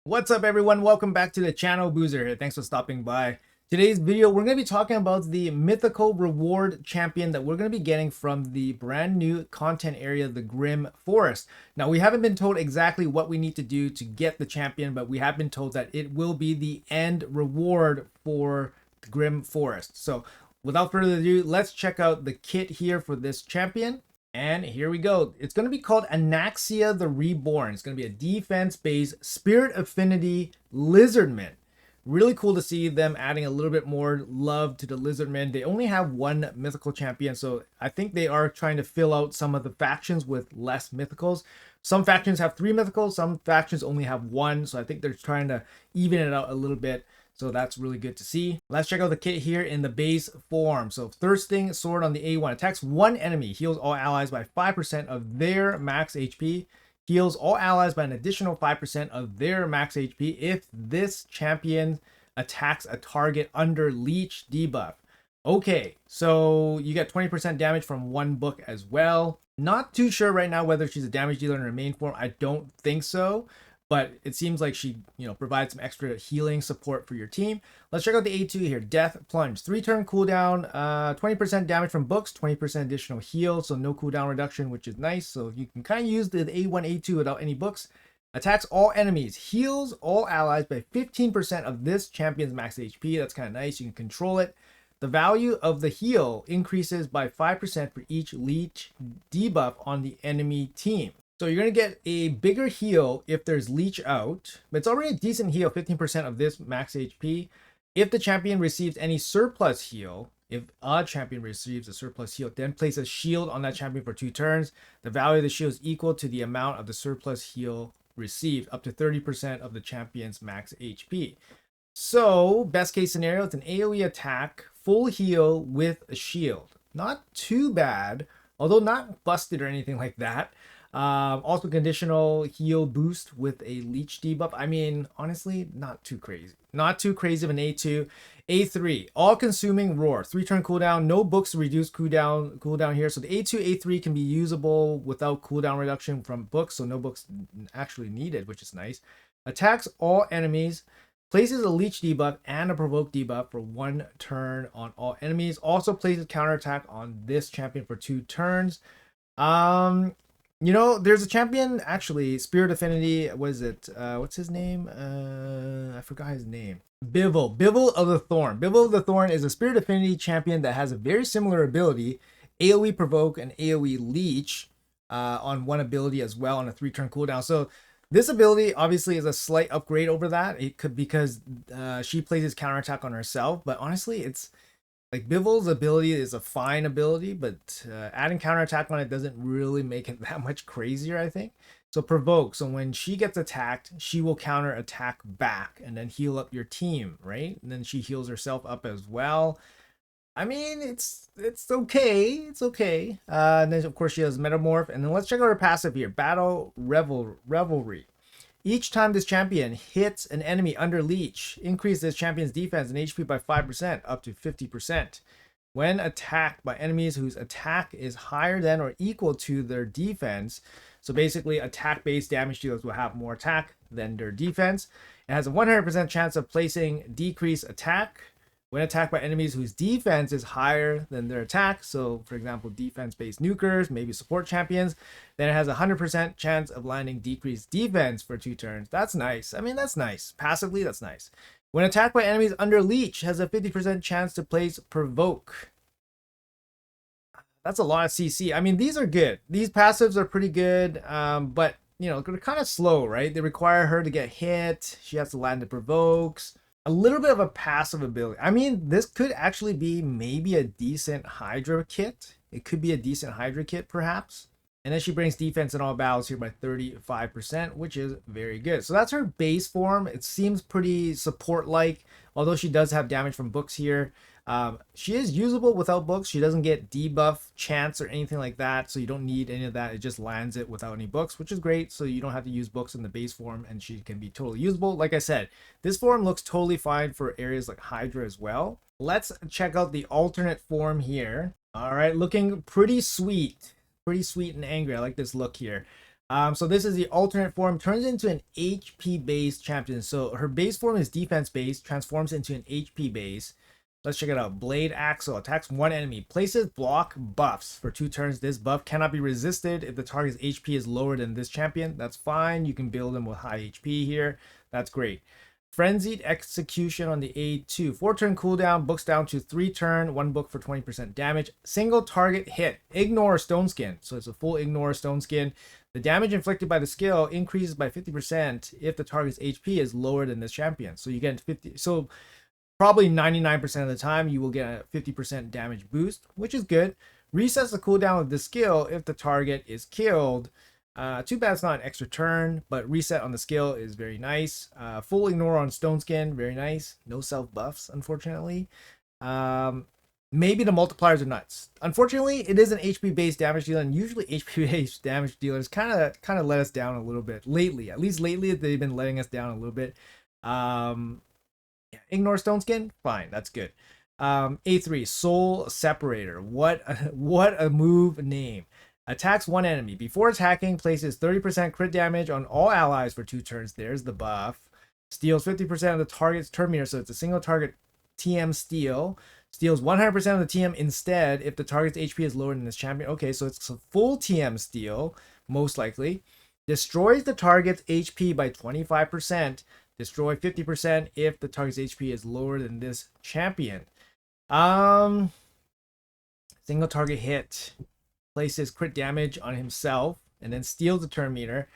What's up, everyone? Welcome back to the channel. Boozer here. Thanks for stopping by. Today's video, we're going to be talking about the mythical reward champion that we're going to be getting from the brand new content area, the Grim Forest. Now, we haven't been told exactly what we need to do to get the champion, but we have been told that it will be the end reward for the Grim Forest. So without further ado, let's check out the kit here for this champion. And here we go. It's going to be called Anaxia the Reborn. It's going to be a defense-based Spirit Affinity Lizardman. Really cool to see them adding a little bit more love to the Lizardmen. They only have one mythical champion, so I think they are trying to fill out some of the factions with less mythicals. Some factions have 3 mythicals, some factions only have 1, so I think they're trying to even it out a little bit. So that's really good to see. Let's check out the kit here in the base form. So Thirsting Sword on the A1. Attacks one enemy. Heals all allies by 5% of their max HP. Heals all allies by an additional 5% of their max HP if this champion attacks a target under Leech debuff. Okay, so you get 20% damage from one book as well. Not too sure right now whether she's a damage dealer in her main form. I don't think so. But it seems like she, provides some extra healing support for your team. Let's check out the A2 here. Death Plunge. 3-turn cooldown, 20% damage from books, 20% additional heal, so no cooldown reduction, which is nice. So you can kind of use the A1, A2 without any books. Attacks all enemies. Heals all allies by 15% of this champion's max HP. That's kind of nice. You can control it. The value of the heal increases by 5% for each leech debuff on the enemy team. So you're going to get a bigger heal if there's leech out, but it's already a decent heal, 15% of this max HP. If the champion receives any surplus heal, if a champion receives a surplus heal, then place a shield on that champion for 2 turns. The value of the shield is equal to the amount of the surplus heal received, up to 30% of the champion's max HP. So best case scenario, it's an AoE attack, full heal with a shield. Not too bad, although not busted or anything like that. Also conditional heal boost with a leech debuff. I mean, honestly, not too crazy. Not too crazy of an A2. A3, all-consuming roar. 3-turn cooldown. No books reduce cooldown here. So the A2, A3 can be usable without cooldown reduction from books. So no books actually needed, which is nice. Attacks all enemies. Places a leech debuff and a provoke debuff for 1 turn on all enemies. Also places counterattack on this champion for 2 turns. There's a champion, actually, Spirit Affinity, what's his name? I forgot his name. Bivol of the Thorn. Bivol of the Thorn is a Spirit Affinity champion that has a very similar ability, AoE Provoke and AoE Leech on one ability as well on a 3-turn cooldown. So this ability obviously is a slight upgrade over that. It could because she places counterattack on herself, but honestly, it's like Bivol's ability is a fine ability, but adding counterattack on it doesn't really make it that much crazier, I think. So provoke. So when she gets attacked, she will counter attack back and then heal up your team, right? And then she heals herself up as well. I mean, it's okay. It's okay. And then of course she has Metamorph. And then let's check out her passive here. Battle Revelry. Each time this champion hits an enemy under leech, increase this champion's defense and HP by 5%, up to 50%. When attacked by enemies whose attack is higher than or equal to their defense, so basically attack-based damage dealers will have more attack than their defense. It has a 100% chance of placing decreased attack when attacked by enemies whose defense is higher than their attack. So for example, defense-based nukers, maybe support champions, then it has a 100% chance of landing decreased defense for 2 turns. That's nice. I mean, that's nice. Passively, that's nice. When attacked by enemies under leech, has a 50% chance to place provoke. That's a lot of CC. I mean, these are good. These passives are pretty good, but they're kind of slow, right? They require her to get hit. She has to land the provokes. A little bit of a passive ability. I mean, this could actually be maybe a decent Hydra kit. It could be a decent Hydra kit, perhaps. And then she brings defense in all battles here by 35%, which is very good. So that's her base form. It seems pretty support-like, although she does have damage from books here. She is usable without books. She doesn't get debuff chance or anything like that, so you don't need any of that. It just lands it without any books, which is great. So you don't have to use books in the base form, and she can be totally usable. Like I said, this form looks totally fine for areas like Hydra as well. Let's check out the alternate form here. All right, looking pretty sweet and angry. I like this look here. So this is the alternate form, turns into an HP based champion. So her base form is defense based, transforms into an HP base. Let's check it out. Blade Axle attacks one enemy, places block buffs for 2 turns. This buff cannot be resisted if the target's HP is lower than this champion. That's fine. You can build him with high HP here. That's great. Frenzied Execution on the A2. 4-turn cooldown, books down to 3 turn, 1 book for 20% damage. Single target hit. Ignore Stone Skin. So it's a full ignore Stone Skin. The damage inflicted by the skill increases by 50% if the target's HP is lower than this champion. So you get 50. So probably 99% of the time you will get a 50% damage boost, which is good. Resets the cooldown of the skill if the target is killed. Too bad it's not an extra turn, but reset on the skill is very nice. Full ignore on Stone Skin, very nice. No self buffs, unfortunately. Maybe the multipliers are nuts. Unfortunately, it is an HP based damage dealer, and usually HP based damage dealers kind of let us down a little bit lately. At least lately, they've been letting us down a little bit. Ignore Stone Skin, fine, that's good. A3 Soul Separator. What a move name. Attacks one enemy. Before attacking, places 30% crit damage on all allies for 2 turns. There's the buff. Steals 50% of the target's turn meter, so it's a single target TM steal. Steals 100% of the TM instead if the target's HP is lower than this champion. Okay, so it's a full TM steal, most likely. Destroys the target's HP by 25%. Destroy 50% if the target's HP is lower than this champion. Single target hit. Places crit damage on himself and then steals the turn meter.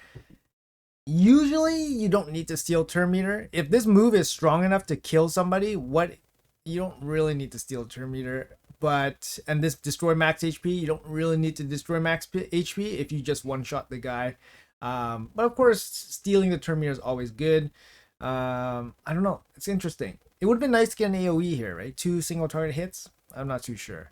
Usually you don't need to steal turn meter. If this move is strong enough to kill somebody, you don't really need to steal turn meter. And this destroy max HP, you don't really need to destroy max HP if you just one-shot the guy. But of course, stealing the turn meter is always good. I don't know. It's interesting. It would have been nice to get an AoE here, right? 2 single target hits. I'm not too sure.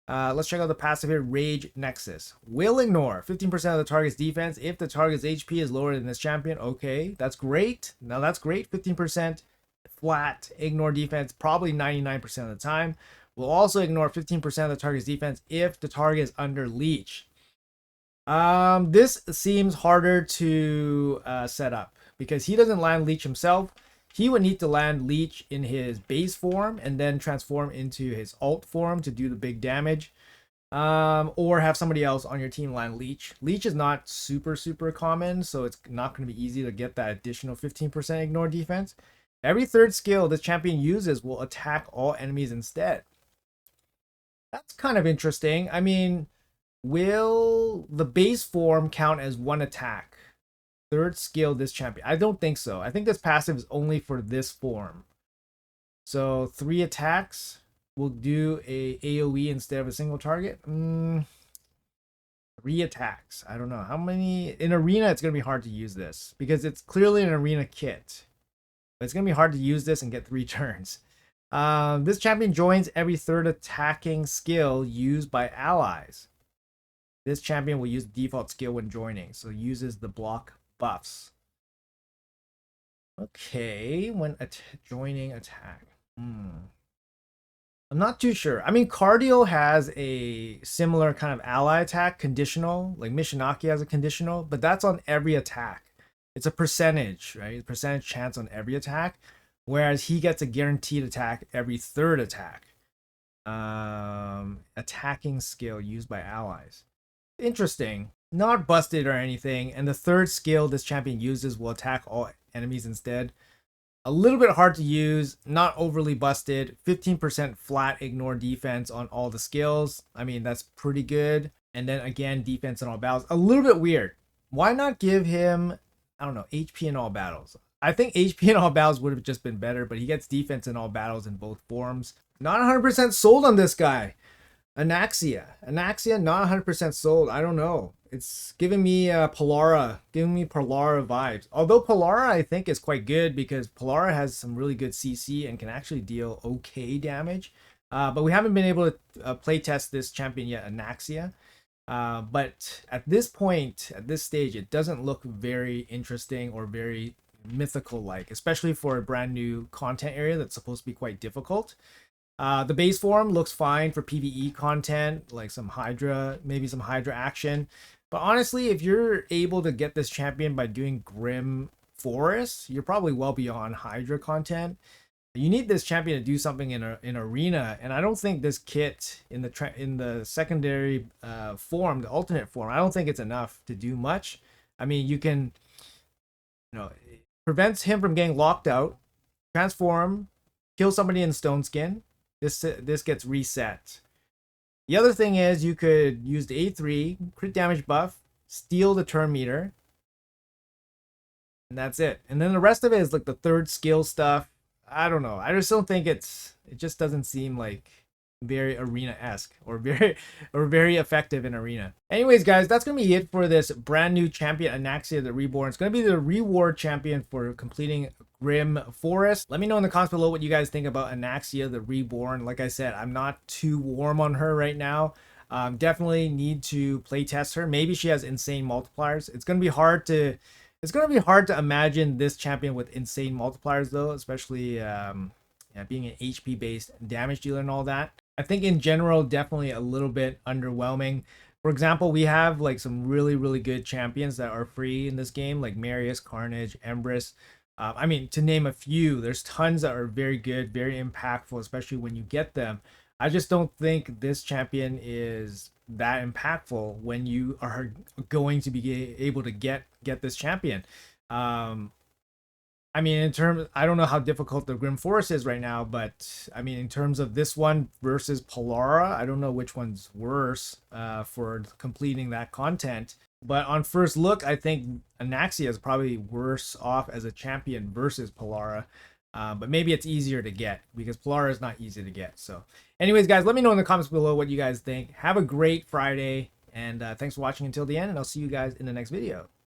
Let's check out the passive here. Rage Nexus. Will ignore 15% of the target's defense if the target's HP is lower than this champion. Okay, that's great. Now that's great. 15% flat ignore defense, probably 99% of the time. We'll also ignore 15% of the target's defense if the target is under leech. This seems harder to set up because he doesn't land leech himself. He would need to land leech in his base form and then transform into his alt form to do the big damage. Or have somebody else on your team land leech. Leech is not super common, so it's not going to be easy to get that additional 15% ignore defense. Every 3rd skill this champion uses will attack all enemies instead. That's kind of interesting. I mean, will the base form count as 1 attack? 3rd skill this champion. I don't think so. I think this passive is only for this form. So 3 attacks will do a AoE instead of a single target. 3 attacks. I don't know how many. In arena, it's gonna be hard to use this because it's clearly an arena kit. But it's gonna be hard to use this and get 3 turns. This champion joins every 3rd attacking skill used by allies. This champion will use the default skill when joining, so uses the block buffs. Okay, when joining attack. I'm not too sure. I mean, Cardio has a similar kind of ally attack conditional, like Mishinaki has a conditional, but that's on every attack. It's a percentage, right? Percentage chance on every attack, whereas he gets a guaranteed attack every 3rd attack. Attacking skill used by allies. Interesting. Not busted or anything, and the 3rd skill this champion uses will attack all enemies instead. A little bit hard to use, not overly busted. 15% flat ignore defense on all the skills. I mean, that's pretty good. And then again, defense in all battles. A little bit weird. Why not give him, I don't know, HP in all battles? I think HP in all battles would have just been better, but he gets defense in all battles in both forms. Not 100% sold on this guy. Anaxia, not 100% sold. I don't know. It's giving me Polara vibes. Although Polara, I think, is quite good because Polara has some really good CC and can actually deal okay damage. But we haven't been able to playtest this champion yet, Anaxia. But at this point, at this stage, it doesn't look very interesting or very mythical-like, especially for a brand new content area that's supposed to be quite difficult. The base form looks fine for PvE content, like some Hydra, maybe some Hydra action. But honestly, if you're able to get this champion by doing Grim Forest, you're probably well beyond Hydra content. You need this champion to do something in arena, and I don't think this kit in the secondary form, the alternate form, I don't think it's enough to do much. I mean, you can, it prevents him from getting locked out, transform, kill somebody in Stone Skin. This gets reset. The other thing is you could use the A3 crit damage buff, steal the turn meter, and that's it. And then the rest of it is like the third skill stuff. I don't know. I just don't think it just doesn't seem like very arena-esque or very effective in arena. Anyways, guys, that's gonna be it for this brand new champion, Anaxia the Reborn. It's gonna be the reward champion for completing Grim Forest. Let me know in the comments below what you guys think about Anaxia the Reborn. Like I said, I'm not too warm on her right now. Definitely need to play test her. Maybe she has insane multipliers. It's gonna be hard to imagine this champion with insane multipliers though, especially yeah, being an HP based damage dealer and all that. I think in general, definitely a little bit underwhelming. For example, we have like some really good champions that are free in this game, like Marius, Carnage, Empress. I mean, to name a few, there's tons that are very good, very impactful, especially when you get them. I just don't think this champion is that impactful when you are going to be able to get this champion. I mean, in terms, I don't know how difficult the Grim Forest is right now, but I mean, in terms of this one versus Polara, I don't know which one's worse for completing that content. But on first look, I think Anaxia is probably worse off as a champion versus Polara. But maybe it's easier to get because Polara is not easy to get. So, anyways, guys, let me know in the comments below what you guys think. Have a great Friday, and thanks for watching until the end, and I'll see you guys in the next video.